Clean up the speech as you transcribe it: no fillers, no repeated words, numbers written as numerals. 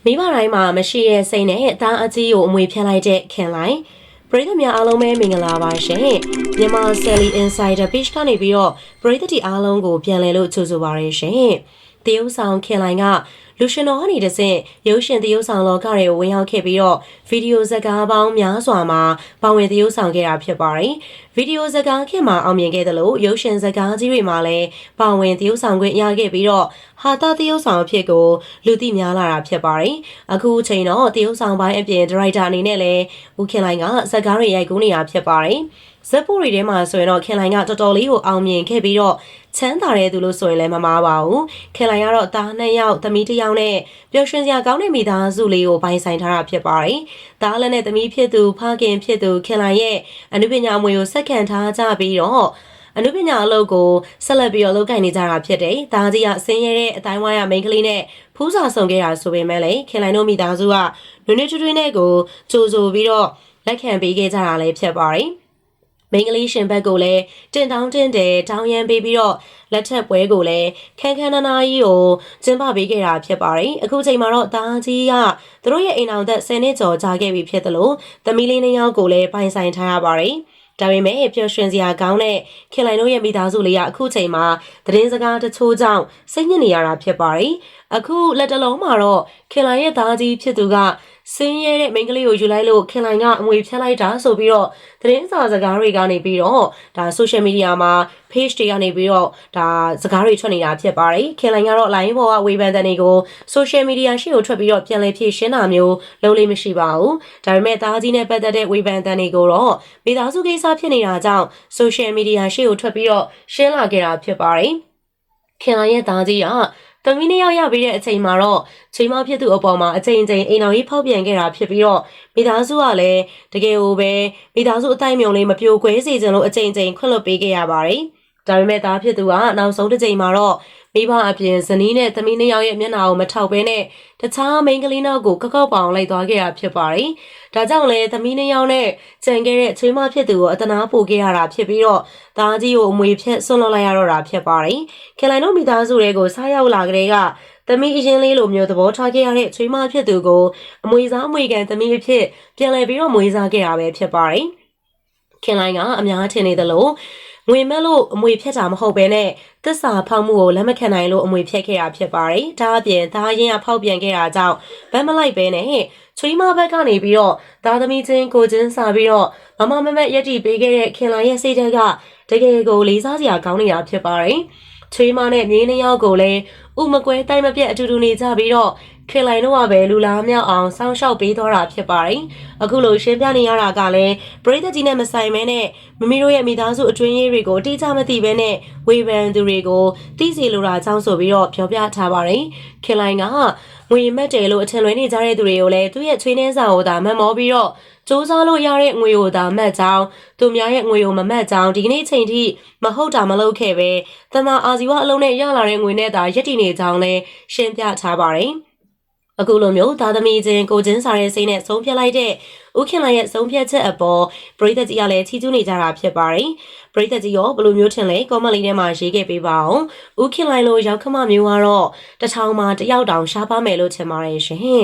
မိဘတိုင်းမှာမရှိရဲ့စိတ်နဲ့အသားအကြီးကိုအမွေဖြတ်လိုက်တဲ့ခင်လိုက်ပရိသတ်များအားလုံးပဲမင်္ဂလာပါရှင်မြန်မာ Sally Insider Page ကနေပြီးတော့ပရိသတ်တီအားလုံးကိုပြန်လည်လို့ကြိုဆိုပါရရှင်တရုတ်ဆောင်ခင်လိုက်ကလူရှင်တော်ကနေတဆင့်ရုပ်ရှင်တရုတ်ဆောင်လောကတွေကိုဝင်ရောက်ခဲ့ပြီးတော့ဗီဒီယိုဇာတ်ကားပေါင်းများစွာမှာပါဝင်တရုတ်ဆောင်ခဲ့တာဖြစ်ပါတယ်ဗီဒီယိုဇာတ်ကားခင်မှာအောင်မြင်ခဲ့တယ်လို့ရုပ်ရှင်ဇာတ်ကားကြီးတွေမှာလည်းပါဝင်တရုတ်ဆောင်ခွင့်ရခဲ့ပြီးတော့ဟာတာတရုတ်ဆောင်အဖြစ်ကိုလူသိများလာတာဖြစ်ပါတယ်အခုချိန်တော့တရုတ်ဆောင်ပိုင်းအပြင်ဒါရိုက်တာအနေနဲ့လည်းဦးခင်လိုင်းကဇာတ်ကားတွေရိုက်ကူးနေတာဖြစ်ပါတယ်ဇက်ပိုတွေထဲမှာဆိုရင်တော့ခင်လိုင်းကတော်တော်လေးကိုအောင်မြင်ခဲ့ပြီးတော့ချမ်းသာတဲ့သူလို့ဆိုရင်လည်းမမားပါဘူးခင်လိုင်းကတော့သား2ယောက်သမီး1ယောက်နဲ့ပျော်ရွှင်စရာကောင်းတဲ့မိသားစုလေးကိုပိုင်ဆိုင်ထားတာဖြစ်ပါတယ်သားလည်းနဲ့သမီးဖြစ်သူဖခင်ဖြစ်သူခင်လိုင်းရဲ့အနုပညာအမွေကိုစက္ကန့်ထားကြပြီးတော့အနုပညာအလုပ်ကိုဆက်လက်ပြီးတော့လုပ်ကိုင်နေကြတာဖြစ်တယ်။ဒါကြီးကဆင်းရဲတဲ့အတိုင်းဝိုင်းရမိန်းကလေးနဲ့ဖူးစာဆောင်ခဲ့တာဆိုပေမဲ့လည်းခင်လိုင်းတို့မိသားစုကနွေးနွေးထွေးထွေးနဲ့ကိုကြိုဆိုပြီးတော့လက်ခံပေးခဲ့ကြတာလည်းဖြစ်ပါတယ်။မိန်းကလေးရှင်ဘက်ကိုလည်းတင်တောင်းတင်တယ်တောင်းရမ်းပေးပြီးတော့လက်ထက်ပွဲကိုလည်းခန်းခန်းနာနာကြီးကိုကျင်းပပေးခဲ့တာဖြစ်ပါတယ်အခုချိန်မှာတော့သားကြီးကသူတို့ရဲ့အိမ်အောင်သက်10နှစ်ကျော်ကြာခဲ့ပြီဖြစ်တယ်လို့သမီးလေး2ယောက်ကိုလည်းပိုင်ဆိုင်ထားရပါတယ်ဒါပေမဲ့ပျော်ရွှင်စရာကောင်းတဲ့ခင်လိုင်တို့ရဲ့မိသားစုလေးကအခုချိန်မှာသတင်းစကားတချို့ကြောင့်စိတ်ညစ်နေရတာဖြစ်ပါတယ်အခုလက်တလုံးမှာတော့ခင်လိုင်ရဲ့သားကြီးဖြစ်သူကဆင်းရဲတဲ့မိန်းကလေးကိုယူလိုက်လို့ခင်လိုင်ကအမွေဖြတ်လိုက်တာဆိုပြီးတော့သတင်းစာစကားတွေကနေပြီးတော့ဒါ social media မှာ page တွေကနေပြီးတော့ဒါစကားတွေထွက်နေတာဖြစ်ပါတယ်ခင်လိုင်ကတော့ line ပေါ်ကဝေဖန်တဲ့တွေကို social media ရှေ့ကိုထွက်ပြီးတော့ပြန်လည်ဖြေရှင်းတာမျိုးလုပ်လို့မရှိပါဘူးဒါပေမဲ့သားကြီးနဲ့ပတ်သက်တဲ့ဝေဖန်တဲ့တွေကိုတော့မိသားစုကိစ္စဖြစ်နေတာကြောင့် social media ရှေ့ကိုထွက်ပြီးတော့ရှင်းလာခဲ့တာဖြစ်ပါတယ်ခင်လိုင်ရဲ့သားကြီးကသမီး2ယောက်ရပြီးတဲ့အချိန်မှာတော့ချိန်မဖြစ်သူအပေါ်မှာအချိန်ချင်းအိမ်တော်ကြီးဖောက်ပြန်ခဲ့တာဖြစ်ပြီးတော့မိသားစုကလည်းတကယ်ကိုပဲမိသားစုအတိုင်းမြုံလေးမပြိုကွဲစေချင်လို့အချိန်ချင်းခွင့်လွှတ်ပေးခဲ့ရပါတယ်။ဒါပေမဲ့သားဖြစ်သူကနောက်ဆုံးတစ်ချိန်မှာတော့မိဘအပြင်ဇနီးနဲ့သမီး2ယောက်ရဲ့မျက်နှာကိုမထောက်ဘဲနဲ့တခြားမိန်းကလေးနောက်ကိုကောက်ပေါင်လိုက်သွားခဲ့တာဖြစ်ပါတယ်။ဒါကြောင့်လည်းသမီး2ယောက်နဲ့ကြံခဲ့တဲ့ချွေးမဖြစ်သူကိုအတနာပို့ခဲ့ရတာဖြစ်ပြီးတော့သားကြီးကိုအမွေဖြတ်ဆွန့်လွတ်လိုက်ရတော့တာဖြစ်ပါတယ်။ခင်လိုင်တို့မိသားစုတွေကိုစားရောက်လာကြတဲ့ကသမီးအရင်လေးလိုမျိုးသဘောထားခဲ့ရတဲ့ချွေးမဖြစ်သူကိုအမွေစားအမွေကန်သမီးအဖြစ်ပြန်လည်ပြီးတော့မွေးစားခဲ့တာပဲဖြစ်ပါတယ်။ခင်လိုင်ကအများထင်နေသလိုငွေမဲ့လို့အမွေဖြတ်တာမဟုတ်ဘဲနဲ့သစ္စာဖောက်မှုကိုလက်မခံနိုင်လို့အမွေဖြတ်ခဲ့တာဖြစ်ပါတယ်။ဒါအပြင်သားရင်ကဖောက်ပြန်ခဲ့တာကြောင့်ဗတ်မလိုက်ပဲနဲ့ချွေးမဘက်ကနေပြီးတော့သားသမီးချင်းကိုချင်းစာပြီးတော့မမမက်ရက်တီပေးခဲ့တဲ့ခင်လိုင်ရဲ့စိတ်ဓာတ်ကတကယ်ကိုလေးစားစရာကောင်းနေတာဖြစ်ပါတယ်။ချွေးမနဲ့မြေး2ယောက်ကိုလည်းဥမကွဲတိုက်မပြတ်အတူတူနေကြပြီးတော့ခင်လိုင်တို့ကပဲလူလားမြောက်အောင်စောင့်ရှောက်ပေးသွားတာဖြစ်ပါတယ်။အခုလိုရှင်းပြနေရတာကလည်းပရိသတ်ကြီးနဲ့မဆိုင်မဲနဲ့မမီတို့ရဲ့မိသားစုအတွင်းရေးတွေကိုတိကျမသိဘဲနဲ့ဝေဖန်သူတွေကိုသိစီလိုတာကြောင့်ဆိုပြီးတော့ပြောပြထားပါတယ်။ခင်လိုင်ကငွေမက်တယ်လို့အထင်လွဲနေကြတဲ့သူတွေကိုလည်းသူ့ရဲ့ချွေးနှင်းစာကိုသာမတ်မောပြီးတော့စူးစမ်းလို့ရတဲ့ငွေကိုသာမတ်ကြောင်းသူများရဲ့ငွေကိုမမတ်ကြောင်းဒီကနေ့ချိန်ထိမဟုတ်တာမလုပ်ခဲ့ပဲတမအာဇီဝအလုံးနဲ့ရလာတဲ့ငွေနဲ့သာရက်တည်နေကြောင်းလည်းရှင်းပြထားပါတယ်အခုလိုမျိုးသားသမီးချင်းကိုချင်းစားတဲ့စိတ်နဲ့ဆုံးဖြတ်လိုက်တဲ့ဦးခင်လိုင်ရဲ့ဆုံးဖြတ်ချက်အပေါ်ပရိသတ်ကြီးကလည်းချီးကျူးနေကြတာဖြစ်ပါတယ်ပရိသတ်ကြီးရောဘယ်လိုမျိုးထင်လဲကောမန့်လေးထဲမှာရေးခဲ့ပေးပါအောင်ဦးခင်လိုင်လိုရောက်ခမမျိုးကတော့1000မှာ1ယောက်တောင်ရှားပါမယ်လို့ထင်ပါတယ်ရှင်